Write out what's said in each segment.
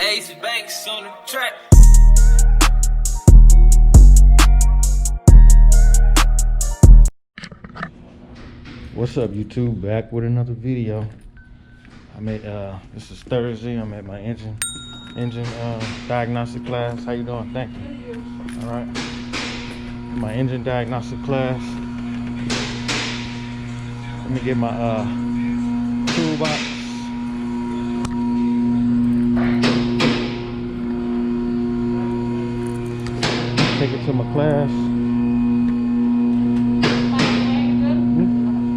Ace Banks on the track. What's up, YouTube? Back with another video. This is Thursday. I'm at my engine diagnostic class. How you doing? Thank you. All right. My engine diagnostic class. Let me get my toolbox. Take it to my class.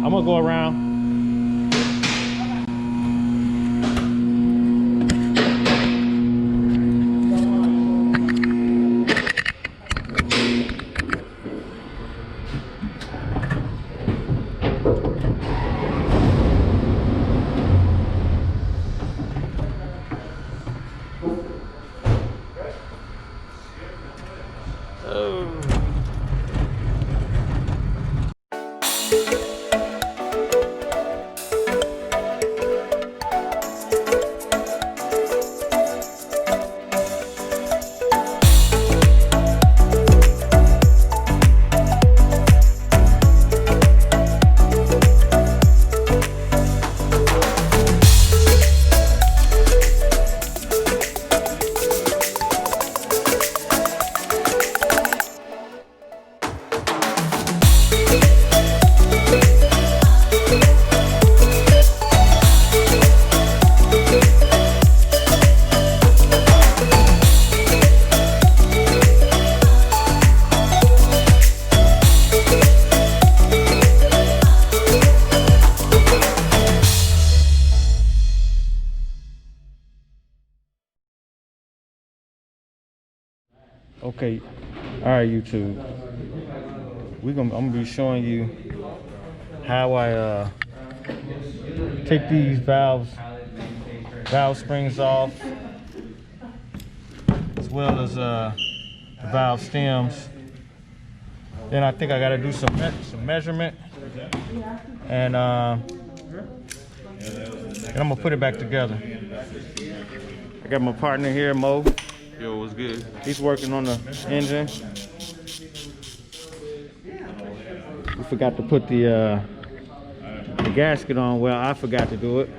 I'm gonna go around. Okay, all right, YouTube. I'm gonna be showing you how I take these valve springs off, as well as the valve stems. Then I think I gotta do some measurement, and I'm gonna put it back together. I got my partner here, Mo. Yo, what's good? He's working on the engine. We forgot to put the gasket on. Well, I forgot to do it.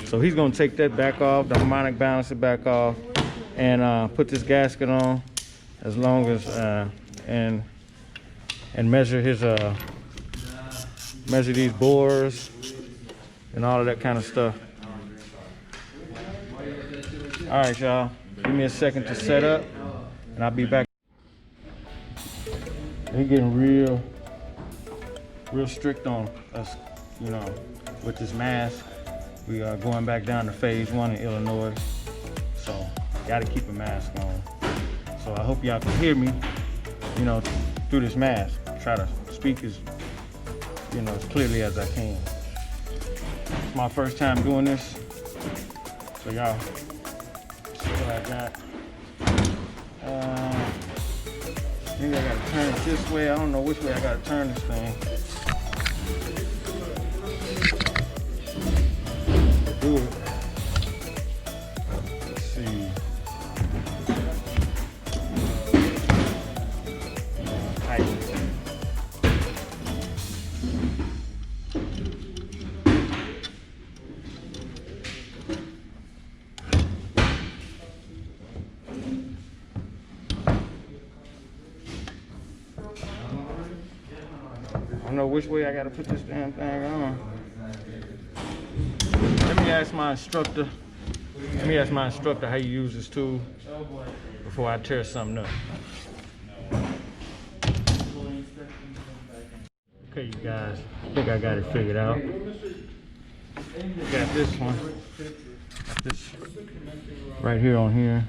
So he's gonna take that back off, the harmonic balancer back off, and put this gasket on, as long as and measure his measure these bores and all of that kind of stuff. All right, y'all. Give me a second to set up, and I'll be back. They're getting real strict on us, you know, with this mask. We are going back down to phase 1 in Illinois, so got to keep a mask on. So I hope y'all can hear me, you know, through this mask. Try to speak as, you know, as clearly as I can. It's my first time doing this, so y'all. What I got. I think I gotta turn it this way. I don't know which way I gotta turn this thing. Do it. Let's see. Tighten. I don't know which way I gotta put this damn thing on. Let me ask my instructor how you use this tool before I tear something up. Okay, you guys, I think I got it figured out. Got this one. Got this right here on here.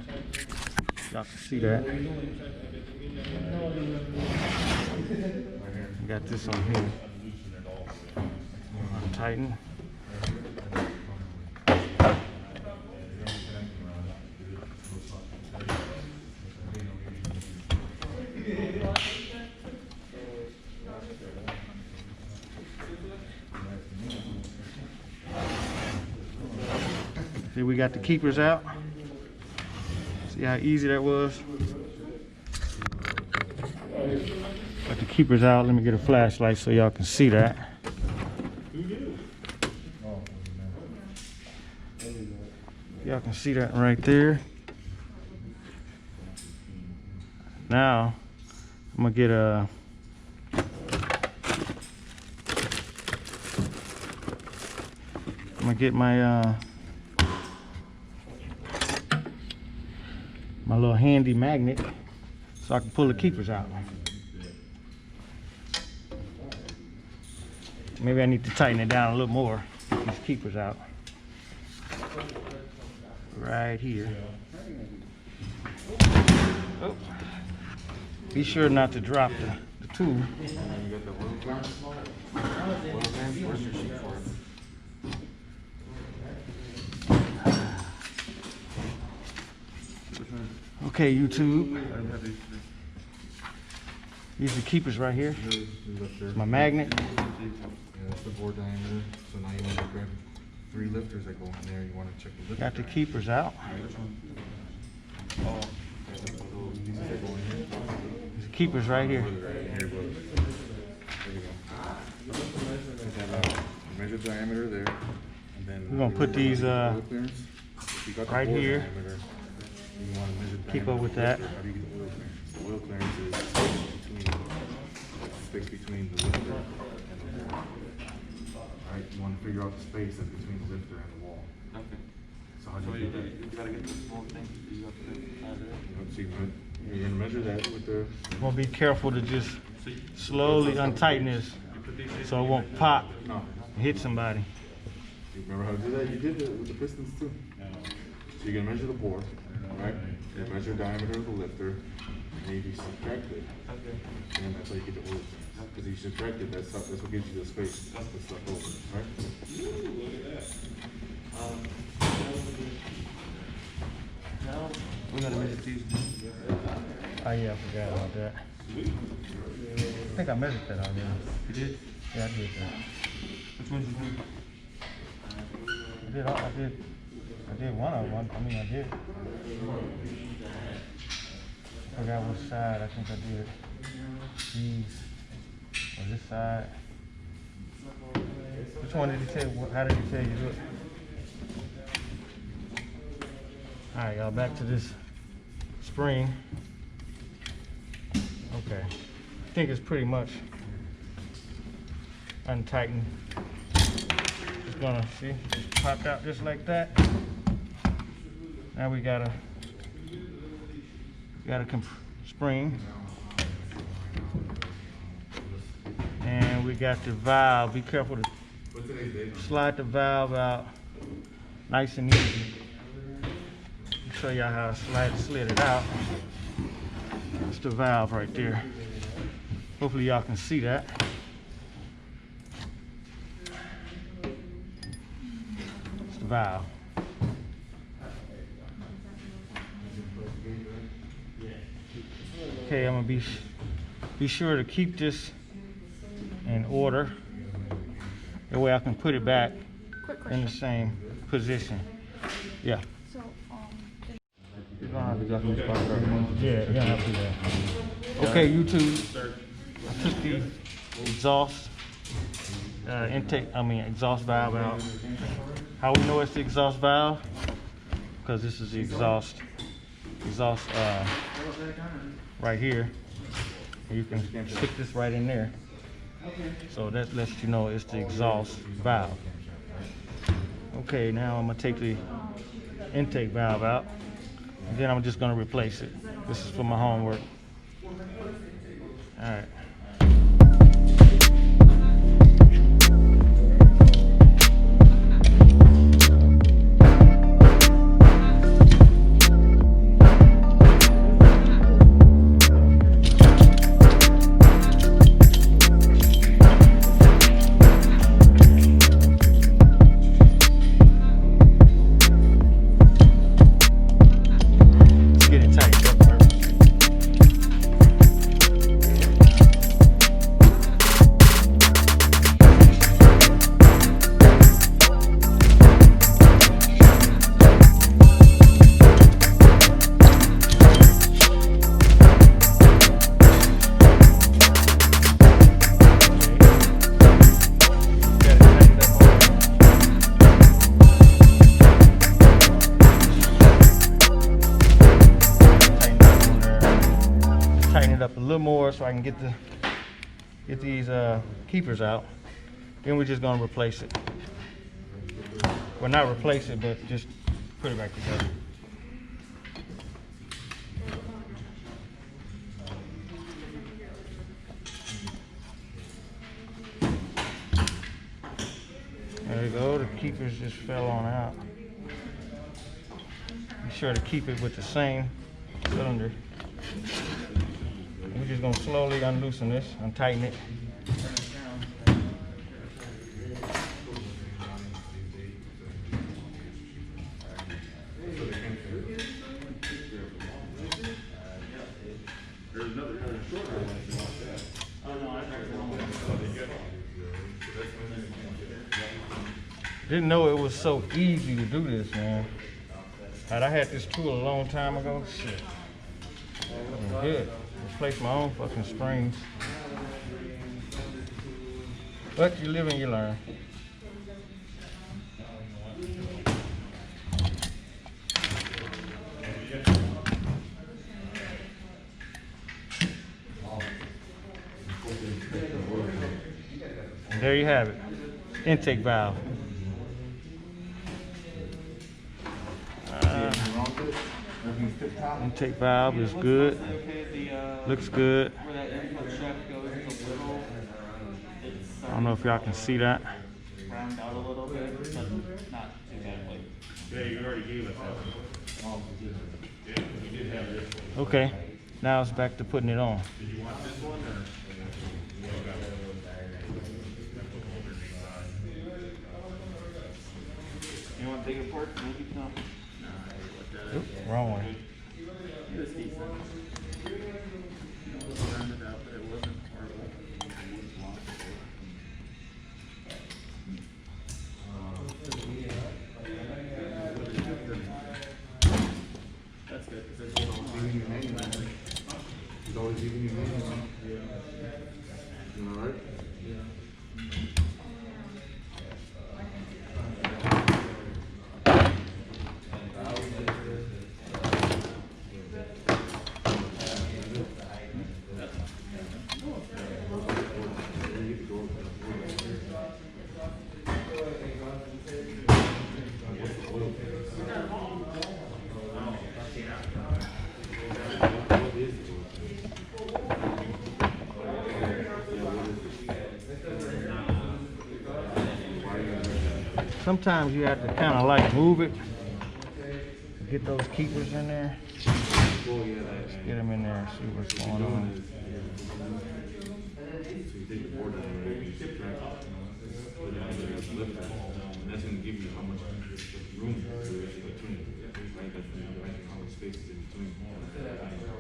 Y'all can see that. Got this on here. Tighten. See, we got the keepers out. See how easy that was? Got the keepers out. Let me get a flashlight so y'all can see that. Y'all can see that right there. Now, I'm gonna get my my little handy magnet so I can pull the keepers out. Maybe I need to tighten it down a little more. Get these keepers out. Right here. Oh. Be sure not to drop the tool. Okay, YouTube. These are the keepers right here. It's my magnet. Yeah, that's the bore diameter. So now you want to grab 3 lifters that go in there. You want to check the lifter. Got the keepers out. Oh, these that go in here. These are keepers right here. Here, bro. There you go. Measure diameter there. And then We're gonna put these oil clearance. If you got the right bore here. diameter, you want to measure Keep diameter up with of the that. lifter. How do you get the oil clearance? The oil clearance is space between the lifter and the wall. Alright, you want to figure out the space that's between the lifter and the wall. Okay. So how do you do that? You gotta get this small thing. You got to So you're going to measure that with the... I'm gonna be careful to just slowly untighten this so it won't pop No. and hit somebody. You remember how to do that? You did it with the pistons too. So you're gonna measure the bore, right? You measure the diameter of the lifter, and then you subtract it. Okay. And that's how you get the oil. Because you subtract it, that's what gives you the space that's left over, right? Now we gotta measure these. Oh yeah, I forgot about that. I think I measured that already. You did? Yeah, I did that. Which ones you do? I did one of them. I did. I forgot which side. I think I did these or this side. Which one did he tell you? How did he tell you to do it? All right, y'all. Back to this spring. Okay. I think it's pretty much untightened. Just gonna see, just popped out just like that. Now we got a spring, and we got the valve. Be careful to slide the valve out, nice and easy. I'll show y'all how I slid it out. That's the valve right there. Hopefully y'all can see that. It's the valve. Okay, I'm gonna be sure to keep this in order. That way I can put it back Quick in question. the same position. Yeah. So, You're gonna have to yeah, you're gonna have to do that. Okay, YouTube. I took the exhaust exhaust valve out. How we know it's the exhaust valve? Because this is the exhaust right here. You can stick this right in there. So that lets you know it's the exhaust valve. Okay, now I'm gonna take the intake valve out. And then I'm just gonna replace it. This is for my homework. All right. Let's get it tightened up first. so I can get these keepers out. Then we're just gonna replace it. Well, not replace it, but just put it back together. There you go, the keepers just fell on out. Be sure to keep it with the same cylinder. We're just gonna slowly unloosen this, untighten it. Didn't know it was so easy to do this, man. Had I had this tool a long time ago, shit. I'm good. Replace my own fucking springs. But you live and you learn. And there you have it. Intake valve. Intake valve is good. Looks good. Where that input shaft goes is a little, I don't know if y'all can see that. round out a little bit, but not exactly. Yeah, you already gave us that. Yeah, you did have this one. Okay, now it's back to putting it on. Did you want this one or? You want to take it apart? Maybe some. Oop, wrong one. It was decent. It was rounded out, but it wasn't horrible. That's good. He's always giving you money. You all right? Sometimes you have to kind of like move it. Get those keepers in there. Let's get them in there and see what's going on. So you take the board and you subtract it, put it under this lifter, and that's gonna give you how much room there is in between, right? That's when you measure how much space is in between.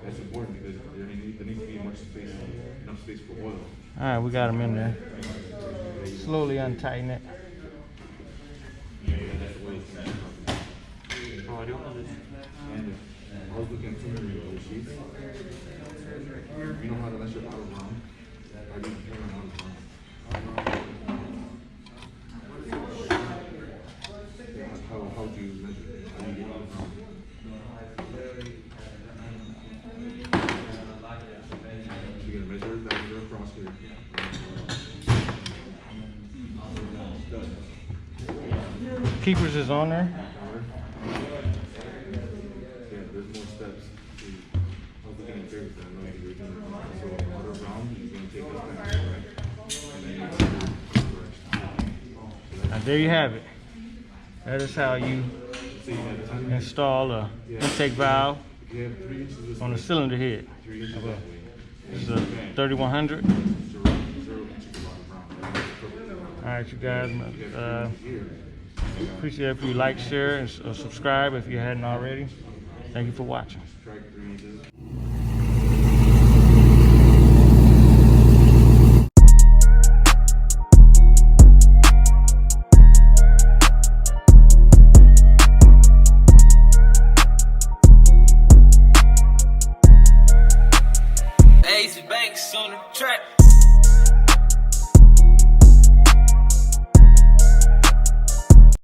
That's important because there needs to be enough space for oil. All right, we got them in there. Slowly untighten it. That's the way it's gonna happen. Oh, I don't know this. And I was looking at some of your sheets. You know how to measure out of round? I didn't hear out of round. How do you measure it? How do you get out of round? So you're gonna measure it diameter across here. Keepers is on there. Yeah, there's more steps. I was looking at favorites that I know you were doing. So out of round, you're gonna take this back, right? And then you're gonna do correction. Now there you have it. That is how you So you have 10 install a intake valve If you have 3 inches this on way, the cylinder head. 3 inches that way. This is a 3100. 0 inches out of round. Perfect. All right, you guys. You have 3 inches here. Appreciate it if you like, share, and subscribe if you hadn't already. Thank you for watching. Subtract 3 inches. Ace Banks on the track.